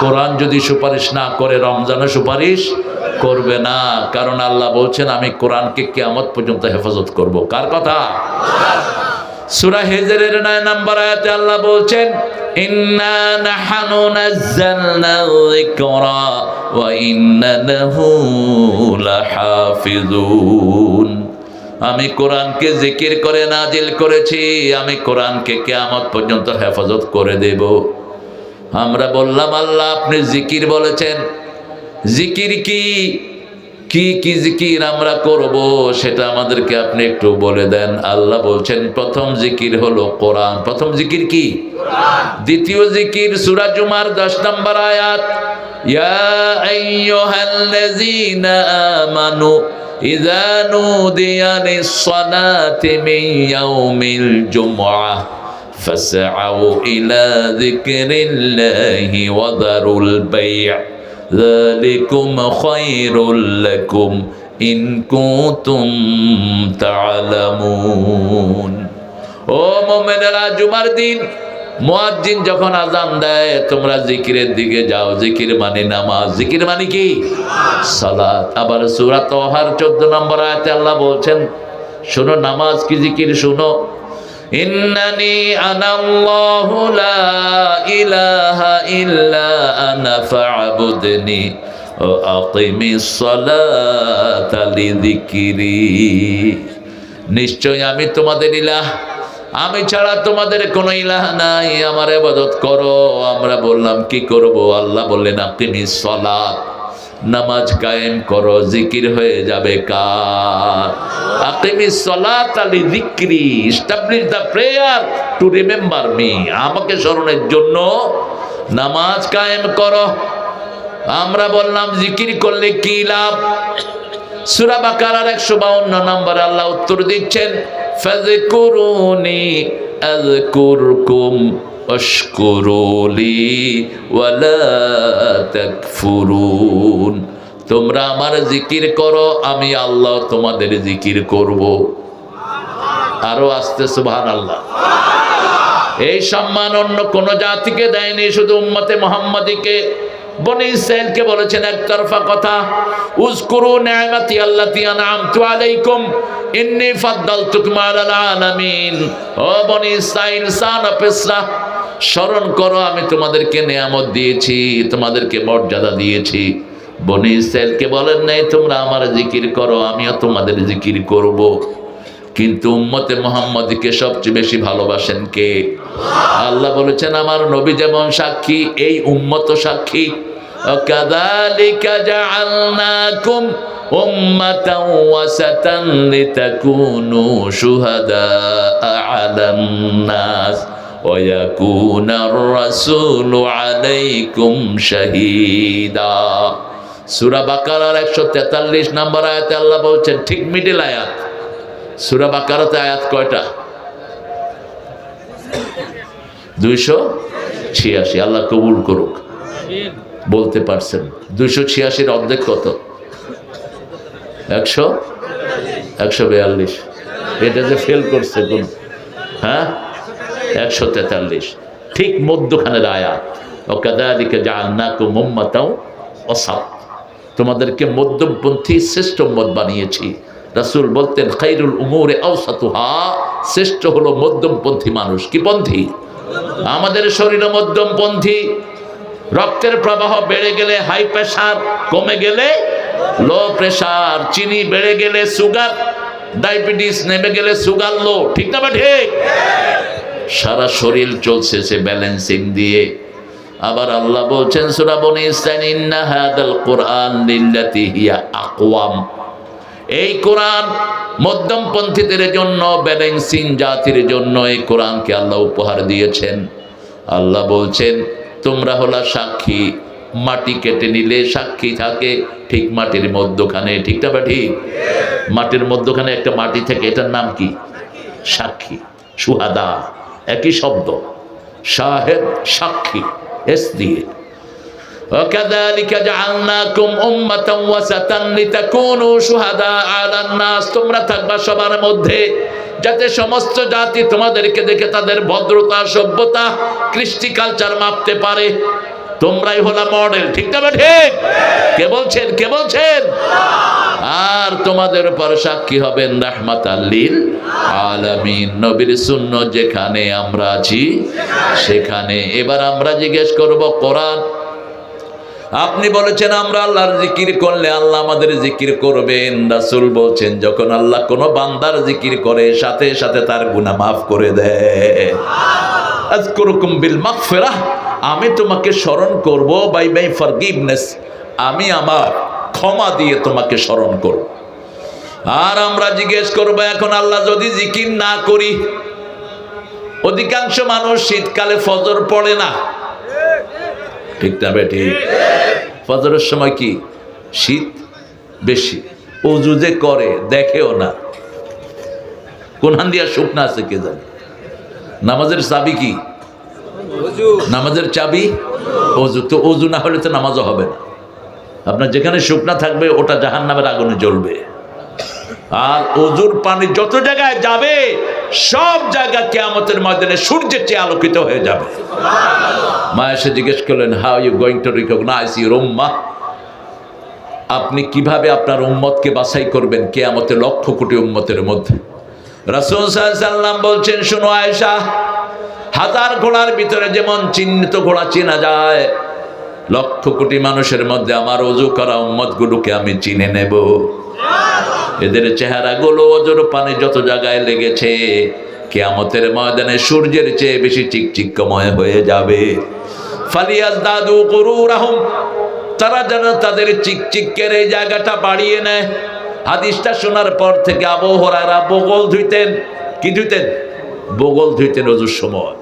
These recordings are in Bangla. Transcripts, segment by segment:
কোরআন যদি সুপারিশ না করে রমজানও সুপারিশ করবে না, কারণ আল্লাহ বলছেন আমি কোরআনকে কিয়ামত পর্যন্ত হেফাজত করব। কার কথা? সূরা হিজরের 9 নম্বর আয়াতে আল্লাহ বলছেন ইন্না নাহনু নাযালনা যিকরা ওয়া ইন্না লাহু লাহাফিজুন। আমি কোরআনকে জিকির করে নাজিল করেছি, আমি কোরআনকে কিয়ামত পর্যন্ত হেফাজত করে দেব। আমরা বললাম আল্লাহ আপনি জিকির বলেছেন, জিকির কি কি কি জিকির আমরা করব সেটা আমাদেরকে আপনি একটু বলে দেন। আল্লাহ বলছেন প্রথম জিকির হলো কোরআন। প্রথম জিকির কি? কোরআন। দ্বিতীয় জিকির সূরা জুমার 10 নম্বর আয়াত, ইয়া আইয়ুহাল্লাযীনা আমানু ইযা নুদিয়া লিস-সালাতি মিন ইয়াউমিল জুমআহ ফাসআউ ইলা যিকরিল্লাহি ওয়া যারুল বাই'। যালিকুম খায়রুল লাকুম ইন কুনতুম তা'লামুন। ও মুমিনেরা, জুমার দিন মুয়াজ্জিন যখন আযান দেয় তোমরা জিকিরের দিকে যাও। জিকির মানে নামাজ। জিকির মানে কি? সালাত। আবার সূরা তাহার 14 নম্বর আয়াতে আল্লাহ বলছেন শোনো নামাজ কি জিকির শোনো, ইন্নানি আনাল্লাহু লা ইলাহা ইল্লা আনা ফা'বুদনি ওয়া আকিমিস সালাতা লিযিকরি। নিশ্চয় আমি তোমাদের ইলাহ, আমি ছাড়া তোমাদের কোনো ইলাহ নাই, আমার ইবাদত করো। আমরা বললাম কি করব? আল্লাহ বললেন আকিমিস সালাত, নামাজ কায়েম করো। জিকির হয়ে যাবে কার? আকিমিস সালাতা লিযিকরি, establish the prayer to remember me, আমাকে স্মরণের জন্য নামাজ কায়েম করো। আমরা বললাম জিকির করলে কি লাভ? সূরা বাকারার 152 নম্বর আল্লাহ উত্তর দিচ্ছেন ফাযকুরুনি আযকুরকুম ওয়াশকুরুলি ওয়ালা তাকফুরুন। তোমরা আমার জিকির করো, আমি আল্লাহ তোমাদের জিকির করব। আরো আস্তে সুবহানাল্লাহ। এই সম্মান অন্য কোন জাতিকে দেয়নি, শুধু উম্মতে মুহাম্মাদীকে বনি ইসরাইলকে বলেছেন একতরফা কথা, উযকুরু নি'মাতি আল্লাতী আন'আমতু আলাইকুম ইন্নী ফাদ্দালতুকুম আলাল আলামিন। ও বনি ইসরাইল, সান অফ ইসরা, স্মরণ করো আমি তোমাদেরকে নিয়ামত দিয়েছি, তোমাদেরকে মর্যাদা দিয়েছি। বনি ইসরাইলকে বলেন নাই তোমরা আমার জিকির করো, আমিও তোমাদের জিকির করব। কিন্তু উম্মতে মুহাম্মাদীকে সবচেয়ে বেশি ভালোবাসেন কে? আল্লাহ বলেছেন আমার নবী যেমন সাক্ষী, এই উম্মত সাক্ষী। কাযালিকা জাআলনাকুম উম্মাতান ওয়াসাতান লিতাকুনু শুহাদা আলান নাস ওয়া ইয়াকুনার রাসূলু আলাইকুম শাহীদা। সূরা বাকারার 143 নম্বর আয়াতে আল্লাহ বলছেন, ঠিক মিডল আয়াত। সূরা বাকারাতে আয়াত কয়টা? 286। আল্লাহ কবুল করুক। বলতে পারছেন 286 অর্ধেক কত? 142। এটা যে ফেল করছে কোন? হ্যাঁ, 143, ঠিক মধ্যখানের আয়াত। ওয়াকাযালিকা জাআলনাকুম উম্মাতাও ওয়াসাত, তোমাদেরকে মধ্যমপন্থী শ্রেষ্ঠ উম্মত বানিয়েছি। রাসূল বলতেন খায়রুল উমুরি আওসাতুহা, শ্রেষ্ঠ হলো মধ্যমপন্থী মানুষ। কি পন্থী? আমাদের শরীরে মধ্যমপন্থী। রক্তের প্রবাহ বেড়ে গেলে হাই প্রেসার, কমে গেলে লো প্রেসার, চিনি বেড়ে গেলে সুগার, ডায়াবেটিস নেমে গেলে সুগার লো, ঠিক না? ঠিক। সারা শরীর চলছে সে ব্যালেন্সিং দিয়ে। আবার আল্লাহ বলছেন সূরা বনী ইসরাঈল, ইন্না হাদাল কুরআন লিল্লাতী হিয়া আকওয়াম, এই কোরআন মধ্যমপন্থীদের জন্য, ব্যালেন্সিং জাতির জন্য এই কোরআনকে আল্লাহ উপহার দিয়েছেন। আল্লাহ বলছেন তোমরা হলা সাক্ষী। মাটি কেটে নিলে সাক্ষী থাকে ঠিক মাটির মধ্যখানে, ঠিক না? ঠিক। মাটির মধ্যখানে একটা মাটি থাকে, এটার নাম কি? সাক্ষী। শুহাদা একই শব্দ, শাহেদ সাক্ষী, এস দিয়ে। وكذلك جعلناكم أمة وسطا لتكونوا شهداء على الناس, তোমরা থাকবা সবার মধ্যে যাতে সমস্ত জাতি তোমাদেরকে দেখে তাদের ভদ্রতা, সভ্যতা, কৃষ্টি কালচার মাপতে পারে। তোমরাই হলো মডেল, ঠিক না ঠিক? কে বলছেন, কে বলছেন? আর তোমাদের উপর সাক্ষী হবেন রাহমাতাল লিল আলামিন। নবীর সুন্নাত যেখানে আমরা আছি সেখানে। এবার আমরা জিজ্ঞেস করব, কোরআন আপনি বলেছেন আমরা আল্লাহর জিকির করলে আল্লাহ আমাদের জিকির করবেন। রাসূল বলছেন যখন আল্লাহ কোনো বান্দার জিকির করে সাথে সাথে তার গুনাহ মাফ করে দেয়। আযকুরুকুম বিল মাগফিরাহ, আমি তোমাকে স্মরণ করব বাই বাই ফরগিভনেস, আমি আমার ক্ষমা দিয়ে তোমাকে স্মরণ করব। আর আমরা জিজ্ঞেস করব এখন আল্লাহ যদি জিকির না করি, অধিকাংশ মানুষ শীতকালে ফজর পড়ে না, ঠিক না বেটি? ফজরের সময় কি শীত বেশি, ওযু যে করে দেখেও না, কোন হান দিয়া শুকনা আছে কে জানে। নামাজের চাবি কি? নামাজের চাবি ওযু। তো ওযু না হলে তো নামাজও হবে না। আপনার যেখানে শুকনা থাকবে ওটা জাহান্নামের আগুনে জ্বলবে। আর ওযুর পানি যত জায়গায় যাবে সব জায়গা কিয়ামতের ময়দানে সূর্যের চেয়ে আলোকিত হয়ে যাবে। মা এসে জিজ্ঞেস করলেন, how you going to recognize your উম্মাহ, আপনি কিভাবে আপনার উম্মতকে বাছাই করবেন কিয়ামতে লক্ষ কোটি উম্মতের মধ্যে? রাসূল সাল্লাল্লাহু আলাইহি সাল্লাম বলছেন, শোনো আয়েশা, হাজার ঘোড়ার ভিতরে যেমন চিহ্নিত ঘোড়া চেনা যায়, লক্ষ কোটি মানুষের মধ্যে আমার ওযু করা উম্মতগুলোকে আমি চিনে নেব। এদের চেহারাগুলো ওযুর পানি যত জায়গায় লেগেছে কিয়ামতের ময়দানে সূর্যের চেয়ে বেশি চিকচিকময় হয়ে যাবে। ফালিয়াজদাদু গুরুরাহুম, তারা যেন তাদের চিকচিকের এই জায়গাটা বাড়িয়ে নেয়। হাদিসটা শোনার পর থেকে আবু হুরায়রা বগল ধুইতেন। কি ধুইতেন? বগল ধুইতেন ওযুর সময়।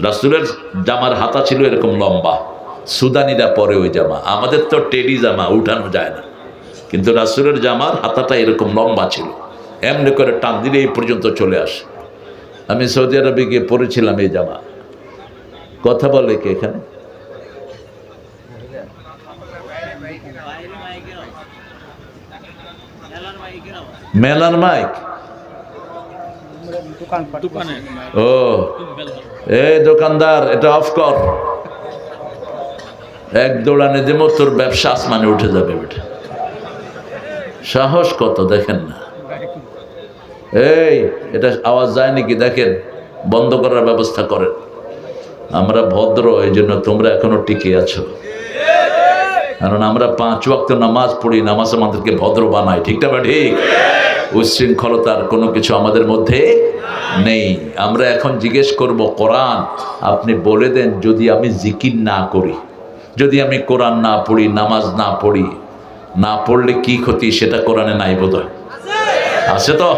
রাসূলের জামার হাতা ছিল এরকম লম্বা, সুদানিরা পরে ওই জামা, আমাদের তো টেডি জামা উঠানো যায় না, কিন্তু রাসূলের জামার হাতাটা এরকম লম্বা ছিল, এমনি করে টান দিলে এই পর্যন্ত চলে আসে। আমি সৌদি আরবে গিয়ে পরেছিলাম এই জামা। কথা বলে কে এখানে? মেলার মাইক? ও এই দোকানদার, এটা অফ কর, এক দৌড়ানে দেব তোর ব্যবসা আসমানে উঠে যাবে বেটা। সাহস কত দেখেন না। এই এটা আওয়াজ যায় নাকি দেখেন, বন্ধ করার ব্যবস্থা করেন। আমরা ভদ্র, এই জন্য তোমরা এখনো টিকে আছো, কারণ আমরা 5 ওয়াক্ত নামাজ পড়ি, নামাজ আমাদেরকে ভদ্র বানায়, ঠিক না ঠিক? উচ্ছৃঙ্খলতার কোনো কিছু আমাদের মধ্যে নেই। আমরা এখন জিজ্ঞেস করব, কোরআন আপনি বলে দেন যদি আমি জিকির না করি, যদি আমি কোরআন না পড়ি, নামাজ না পড়ি, না পড়লে কি ক্ষতি, সেটা কোরআনে নাই বোধহয়? আছে তো?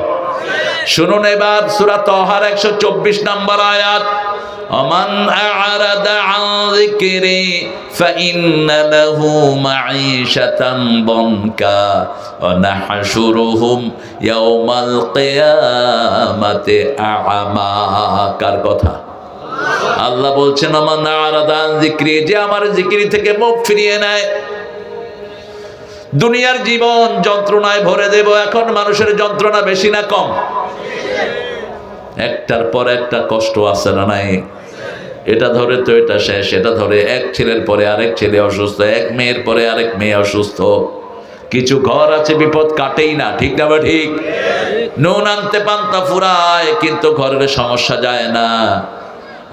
শুনুন এবার সূরা তাহার 124 নম্বর আয়াত, আমান আ'রাদা আন যিকরি ফাইন্না লাহু মাঈশাতান দনকা ওয়া নাহশুরুহুম ইয়াওমাল কিয়ামাতি আ'মা। কার কথা? আল্লাহ বলছেন, আমান আ'রাদা আন যিকরি, যে আমার জিকির থেকে মুখ ফিরিয়ে নেয়, দুনিয়ার জীবন যন্ত্রণায় ভরে দেব। এখন মানুষের যন্ত্রণা বেশি না কম? একটার পর একটা কষ্ট আছে না নাই? এটা ধরে তো এটা শেষ, এটা ধরে এক ছেলের পরে আরেক ছেলে অসুস্থ, এক মেয়ের পরে আরেক মেয়ে অসুস্থ। কিছু ঘর আছে বিপদ কাটেই না, ঠিক না বা ঠিক? নুন আনতে পান্তা ফুরায়, কিন্তু ঘরের সমস্যা যায় না।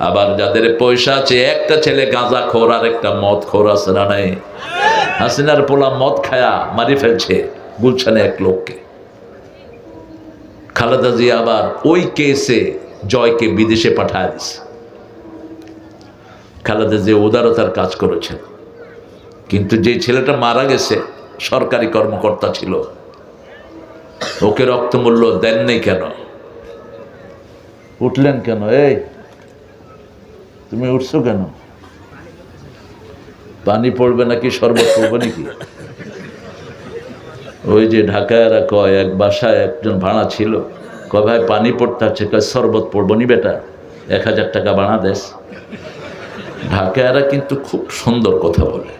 আবার যাদের পয়সা আছে, একটা ছেলে গাঁজা খোর আর একটা মদ খোর আছে না নাই? হাসিনার পোলা মদ খায়া মারি ফেলছে গুলশানে এক লোককে। খালেদা জিয়া আবার ওই কেসে জয়কে বিদেশে পাঠায় দিছে। খালেদা জিয়া উদারতার কাজ করেছেন, কিন্তু যে ছেলেটা মারা গেছে সরকারি কর্মকর্তা ছিল, ওকে রক্তমূল্য দেন নেই কেন? উঠলেন কেন? এই তুমি উঠছো কেন? পানি পড়বে নাকি শরবত পড়বে নাকি? ওই যে ঢাকায়রা কয়, এক বাসায় একজন ভাড়া ছিল, কয় ভাই পানি পড়তে আছে, কয় শরবত পড়বো নি বেটা, 1000 টাকা ভাড়া দেশ। ঢাকায়রা কিন্তু খুব সুন্দর কথা বলে।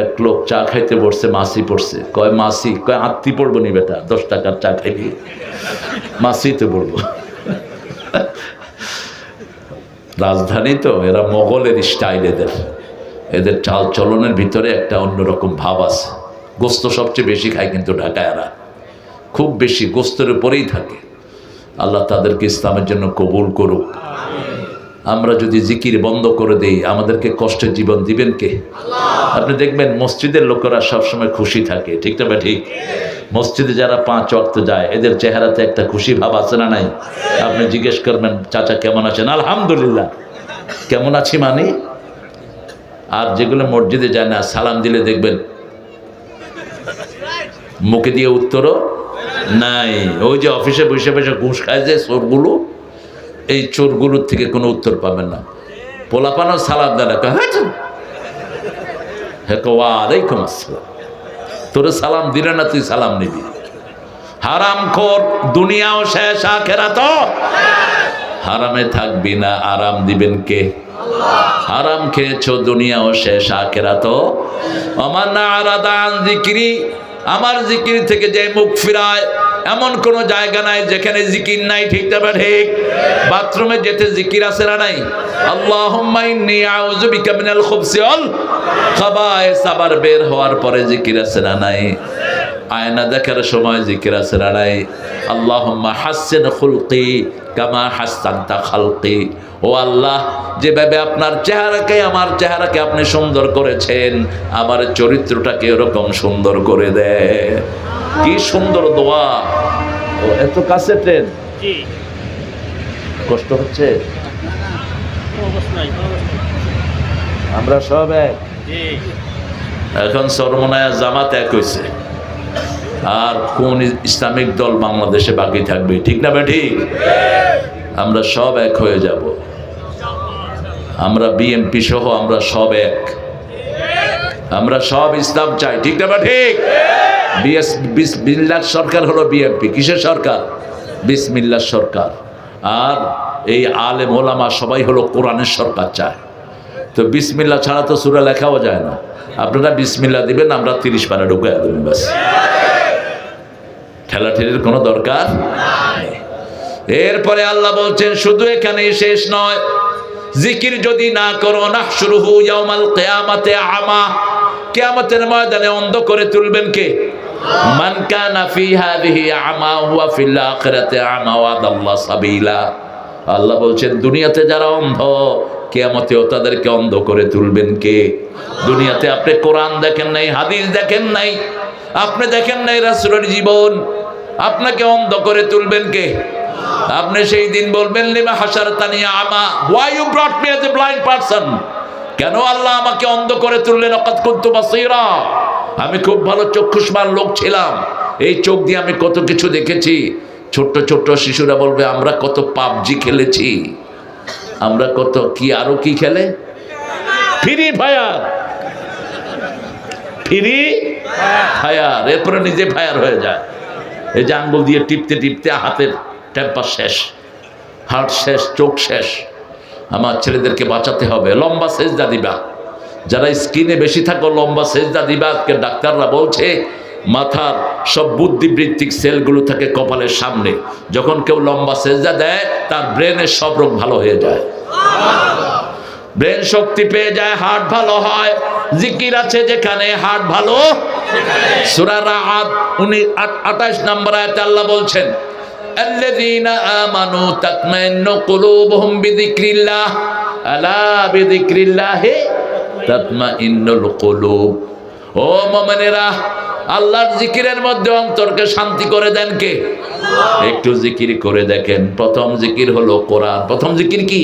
এক লোক চা খাইতে বসছে, মাসি পড়ছে, কয় মাসি, কয় আত্মি পড়বো নি বেটা, 10 টাকার চা খাইবি, মাসিতে পড়বো। রাজধানী তো, এরা মোগলের স্টাইল এদের। এদের চাল চলনের ভিতরে একটা অন্যরকম ভাব আছে। গোস্ত সবচেয়ে বেশি খায় কিন্তু ঢাকায়রা, খুব বেশি গোস্তের উপরেই থাকে। আল্লাহ তাদেরকে ইসলামের জন্য কবুল করুক। আমরা যদি জিকির বন্ধ করে দেই, আমাদেরকে কষ্টের জীবন দিবেন কে? আপনি দেখবেন মসজিদের লোকেরা সবসময় খুশি থাকে, ঠিক না? ঠিক। মসজিদে যারা 5 ওয়াক্ত যায়, এদের চেহারাতে একটা খুশি ভাব আছে না নাই? আপনি জিজ্ঞেস করবেন, চাচা কেমন আছেন? আলহামদুলিল্লাহ। কেমন আছি মানে? আর যেগুলো মসজিদে যায় না, সালাম দিলে দেখবেন মুখে দিয়ে উত্তরও নাই। ওই যে অফিসে বসে বসে ঘুষ খায় যে চোরগুলো, এই চোরগুলোর থেকে কোনো উত্তর পাবেন না। পোলাপানো সালাম দেয়, ওয়ালাইকুম আসসালাম। তোরে সালাম দিলে না, তুই সালাম নিবি। হারামখোর, দুনিয়াও শেষ, আখিরাতও হারামে থাকবি না। আরাম দিবেন কে? হারাম খেয়েছো, দুনিয়াও শেষ, আখিরাতও। ওমান আরাদা আন যিকরি, আমার জিকির থেকে যে মুখ ফিরায়, এমন কোন জায়গা নাই যেখানে জিকির নাই, ঠিক না? ঠিক। বাথরুমে যেতে জিকির আছে না নাই? আল্লাহুম্মা ইন্নী আউযু বিকা মিনাল খুবসি ওয়াল খাবায়েস, আবার বের হওয়ার পরে জিকির আছে না নাই? আয়না দেখার সময় জিকির আছে না নাই? আল্লাহুম্মা হাসসিন খুলকি কামা হাসসানতা খালকি, ও আল্লাহ, যেভাবে আপনার চেহারাকে, আমার চেহারাকে আপনি সুন্দর করেছেন, আমার চরিত্রটাকে এরকম সুন্দর করে দেয়। কি সুন্দর দোয়া! ও এত কাছে ট্রেন, কষ্ট হচ্ছে? আমরা সব এক। এখন সরমনায়া জামাত এক হয়েছে, আর কোন ইসলামিক দল বাংলাদেশে বাকি থাকবে, ঠিক না? ঠিক। আমরা সব এক হয়ে যাব। আমরা বিএনপি সহ আমরা সব এক। আমরা সব ইসলাম চাই, ঠিক না? ঠিক। বিসমিল্লাহ সরকার হলো বিএনপি। কিসের সরকার? বিসমিল্লাহ সরকার। আর এই আলেম ওলামা সবাই হলো কোরআনের সরকার চায়। তো বিসমিল্লাহ ছাড়া তো সূরা লেখাও যায় না। আপনারা বিসমিল্লাহ দিবেন, আমরা 30 পারা ঢুকে দেবেন, ব্যাস। ঠেলাঠেলির কোনো দরকার নাই। এরপরে আল্লাহ বলছেন শুধু এখানেই শেষ নয়, জিকির যদি না করো, নাহশুরুহু ইয়াউমাল কিয়ামাতি আমা, কিয়ামতের ময়দানে অন্ধ করে তুলবেন কে? মান কানা ফি হাযিহি আমা হুয়া ফিল আখিরাতি আমা ওয়া দাল্লা সাবিলা। আল্লাহ বলছেন দুনিয়াতে যারা অন্ধ, কিয়ামতেও তাদেরকে অন্ধ করে তুলবেন কে? দুনিয়াতে আপনি কোরআন দেখেন নাই, হাদিস দেখেন নাই, আপনি দেখেন নাই রাসূলের জীবন, আপনাকে অন্ধ করে তুলবেন কে? আপনি সেই দিন বলবেন, লিমা হাশারতানি আমা, why you brought me as a blind person? কেন আল্লাহ আমাকে অন্ধ করে তুললেন? ওয়াকাদ কুনতু বাসীরা, আমি খুব ভালো চক্ষুষ্মান লোক ছিলাম, এই চোখ দিয়ে আমি কত কিছু দেখেছি। ছোট্ট ছোট্ট শিশুরা বলবে, আমরা কত পাবজি খেলেছি, আমরা কত কি, আরো কি খেলে, ফ্রি ফায়ার, ফ্রি ফায়ার। এরপরে নিজে ফায়ার হয়ে যায়। এই যে আঙ্গুল দিয়ে টিপতে টিপতে হাতের টেম্পার শেষ, হার্ট শেষ, চোখ শেষ। আমার ছেলেদেরকে বাঁচাতে হবে। লম্বা সেজদা দিবা, যারা স্কিনে বেশি থাকো লম্বা সেজদা দিবা। আজকে ডাক্তাররা বলছে মাথার সব বুদ্ধিবৃত্তিক সেলগুলো থাকে কপালের সামনে। যখন কেউ লম্বা সেজদা দেয়, তার ব্রেনের সব রোগ ভালো হয়ে যায়, ব্রেন শক্তি পেয়ে যায়, হার্ট ভালো হয়। জিকির আছে যেখানে, হার্ট ভালো। সূরা রাআদ 28 নম্বর আয়াতে আল্লাহ বলছেন, আল্লাযীনা আমানু তাতমাইন্নু কুলুবুহুম বিযিকরিল্লাহ, আলা বিযিকরিল্লাহি তাতমাইন্নুল কুলুব। ও মুমিনেরা, আল্লাহর জিকিরের মধ্যে অন্তরকে শান্তি করে দেন কে? একটু জিকির করে দেখেন। প্রথম জিকির হলো কোরআন। প্রথম জিকির কি?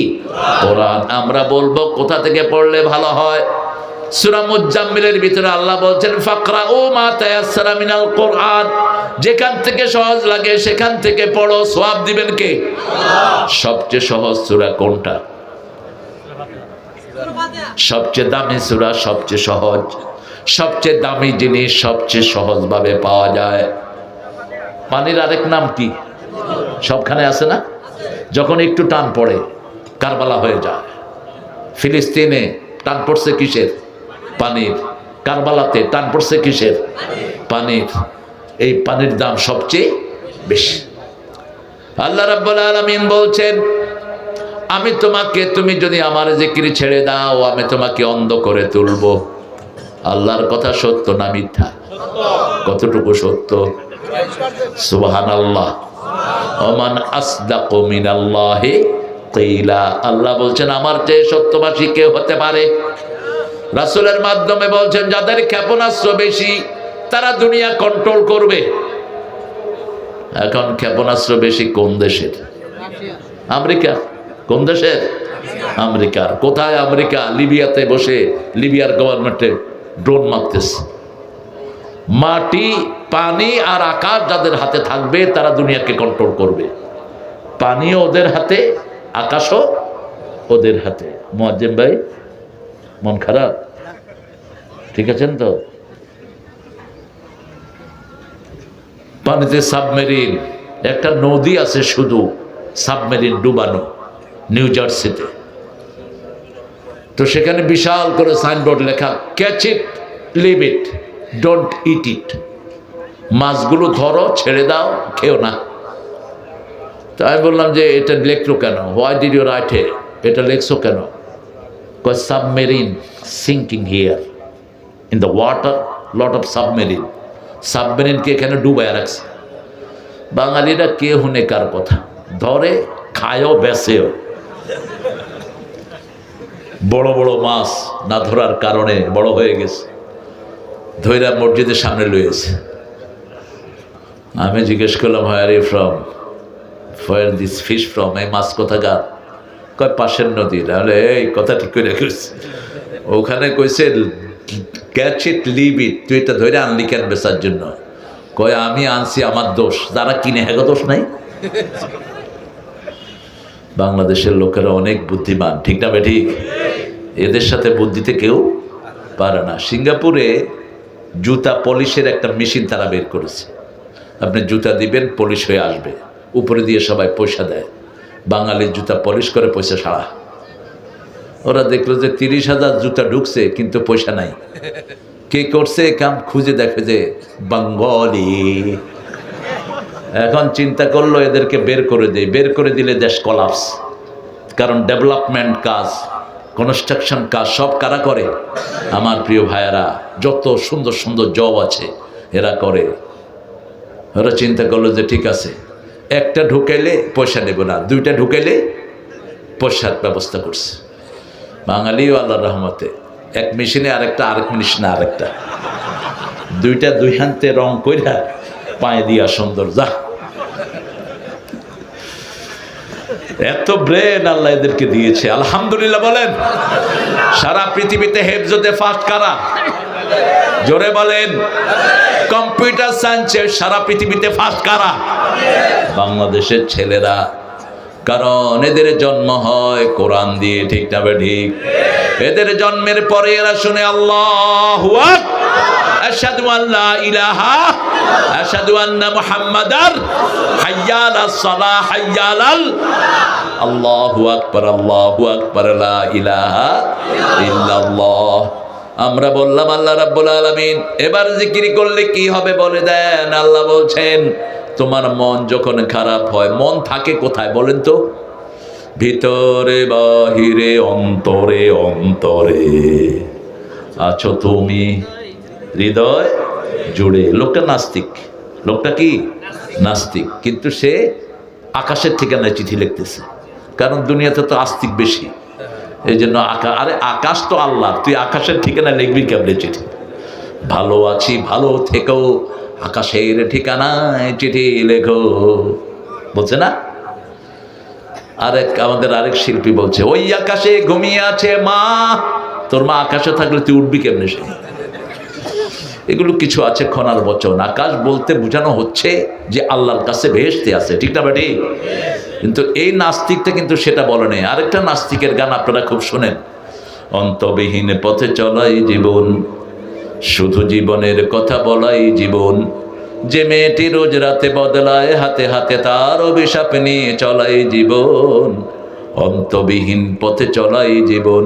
কোরআন। আমরা বলবো কোথা থেকে পড়লে ভালো হয়? সূরা মুজাম্মিলের ভিতরে আল্লাহ বলছেন, ফাকরাউ মা তায়াসসারা মিনাল কোরআন, যেখান থেকে সহজ লাগে সেখান থেকে পড়ো, সওয়াব দিবেন কে? সবচেয়ে সহজ সূরা কোনটা? সবচেয়ে দামি সূরা, সবচেয়ে সহজ। সবচেয়ে দামি জিনিস সবচেয়ে সহজভাবে পাওয়া যায়। পানির আরেক নাম কি? সবখানে আছে না? যখন একটু টান পড়ে কারবালা হয়ে যায়। ফিলিস্তিনে টান পড়ছে কিসের? পানির। কারবালাতে টান পড়ছে কিসের? পানির। এই পানির দাম সবচেয়ে বেশি। আল্লাহ রাব্বুল আলামিন বলছেন, আমি তোমাকে, তুমি যদি আমার জিকির ছেড়ে দাও আমি তোমাকে অন্ধ করে তুলবো। আল্লাহর কথা সত্য না মিথ্যা? কতটুকু সত্য? সুবহানাল্লাহ। ওমান আসদাকু মিনাল্লাহি কিলা। আল্লাহ বলছেন আমার চেয়ে সত্যবাদী কে হতে পারে? রাসূলের মাধ্যমে বলছেন যাদের ক্ষেপণাস্ত্র বেশি তারা দুনিয়া কন্ট্রোল করবে। এখন ক্ষেপণাস্ত্র বেশি কোন দেশের? আমেরিকা। কোন দেশের? আমেরিকার। কোথায় আমেরিকা? লিবিয়াতে বসে লিবিয়ার গভর্নমেন্টে ড্রোন মারতেছে। মাটি, পানি আর আকাশ যাদের হাতে থাকবে তারা দুনিয়াকে কন্ট্রোল করবে। পানিও ওদের হাতে, আকাশও ওদের হাতে। মুয়াজ্জিম ভাই মন খারাপ? ঠিক আছেন তো? পানিতে সাবমেরিন, একটা নদী আছে শুধু সাবমেরিন ডুবানো নিউ জার্সিতে। তো সেখানে বিশাল করে সাইনবোর্ড লেখা, catch it, leave it, don't eat it. মাছগুলো ধরো, ছেড়ে দাও, খেও না। তো আমি বললাম যে এটা লেখছো কেন? Why did you write it? এটা লেখছো কেন? কয় submarine sinking here in the water, lot of submarine. সাবমেরিনকে এখানে ডুবায় রাখছে। বাঙালিরা কে হুনে কার কথা, ধরে খায়ও বেচেও। বড় বড় মাছ না ধরার কারণে বড় হয়ে গেছে, ধৈরা মসজিদের সামনে লয়েছে। আমি জিজ্ঞেস করলাম where you from, where this fish from? এই মাছ কোথাকার? কয় পাশের নদী। তাহলে এই কথা ঠিক করে রেখেছে। ওখানে কইছে ক্যাচ ইট, লিভ ইট, তুই এটা ধরে আনলি কেন বেচার জন্য? কয় আমি আনছি, আমার দোষ, যারা কিনে হ্যাঁ দোষ নাই। বাংলাদেশের লোকেরা অনেক বুদ্ধিমান, ঠিক না বেঠিক? এদের সাথে বুদ্ধিতে কেউ পারে না। সিঙ্গাপুরে জুতা পলিশের একটা মেশিন তারা বের করেছে। আপনি জুতা দিবেন, পলিশ হয়ে আসবে, উপরে দিয়ে সবাই পয়সা দেয়। বাঙালির জুতা পলিশ করে পয়সা সারা। ওরা দেখলো যে 30,000 জুতা ঢুকছে কিন্তু পয়সা নাই। কে করছে কাম? খুঁজে দেখে যে বাঙালি। এখন চিন্তা করলো এদেরকে বের করে দেয়। বের করে দিলে দেশ কলাপস। কারণ ডেভেলপমেন্ট কাজ, কনস্ট্রাকশন কাজ সব কারা করে? আমার প্রিয় ভাইয়েরা, যত সুন্দর সুন্দর জব আছে এরা করে। ওরা চিন্তা করলো যে ঠিক আছে, একটা ঢুকাইলে পয়সা নেব না, দুইটা ঢুকাইলে পয়সার ব্যবস্থা করছে। বাঙালিও আল্লাহর রহমতে এক মেশিনে আরেকটা, আরেক মেশিনে আরেকটা, দুইটা দুই হাতে রং কইরা পায়ে দিয়া সুন্দর। যা এত ব্রেন আল্লাহ এদেরকে দিয়েছে, আলহামদুলিল্লাহ বলেন। সারা পৃথিবীতে হেফজতে ফার্স্ট কারা? জোরে বলেন। কম্পিউটার সায়েন্সে সারা পৃথিবীতে ফার্স্ট কারা? বাংলাদেশের ছেলেরা। কারণ এদের জন্ম হয় কোরআন দিয়ে, ঠিক না ঠিক? এদের জন্মের পরে এরা শুনে আল্লাহু আকবার, আশহাদু আল্লা ইলাহা, আশহাদু আন্না মুহাম্মাদার, হাইয়া আলাস সালাহ, হাইয়া আলাল। আল্লাহু আকবার, আল্লাহু আকবার, লা ইলাহা ইল্লাল্লাহ। আমরা বললাম আল্লাহ রাব্বুল আলামিন এবার জিকির করলে কি হবে বলে দেন। আল্লাহ বলছেন তোমার মন যখন খারাপ হয়, মন থাকে কোথায় বলেন তো? ভিতরে বাহিরে, অন্তরে অন্তরে আছো তুমি, হৃদয় জুড়ে। লোকটা নাস্তিক। লোকটা কি? নাস্তিক। কিন্তু সে আকাশের ঠিকানায় চিঠি লিখতেছে, কারণ দুনিয়াতে তো আস্তিক বেশি। এই জন্য আরে আকাশ তো আল্লাহ, তুই আকাশের ঠিকানায় লিখবি কেমনে চিঠি? ভালো আছি, ভালো থেকেও, আকাশের ঠিকানায় চিঠি লেখো, বলছে না? আমাদের আরেক শিল্পী বলছে ওই আকাশে ঘুমিয়ে আছে মা। তোর মা আকাশে থাকলে তুই উঠবি কেমনে? সে এগুলো কিছু আছে খনার বচন। আকাশ বলতে বোঝানো হচ্ছে যে আল্লাহর কাছে বেহেশতে আছে, ঠিক না বেটি? কিন্তু এই নাস্তিকটা কিন্তু সেটা বলে নেই। আরেকটা নাস্তিকের গান আপনারা খুব শোনেন, অন্তবিহীন পথে চলাই জীবন, শুধু জীবনের কথা বলাই জীবন, যে মেয়েটি রোজ রাতে বদলায় হাতে হাতে, তার অভিশাপ নিয়ে চলাই জীবন, অন্তবিহীন পথে চলাই জীবন।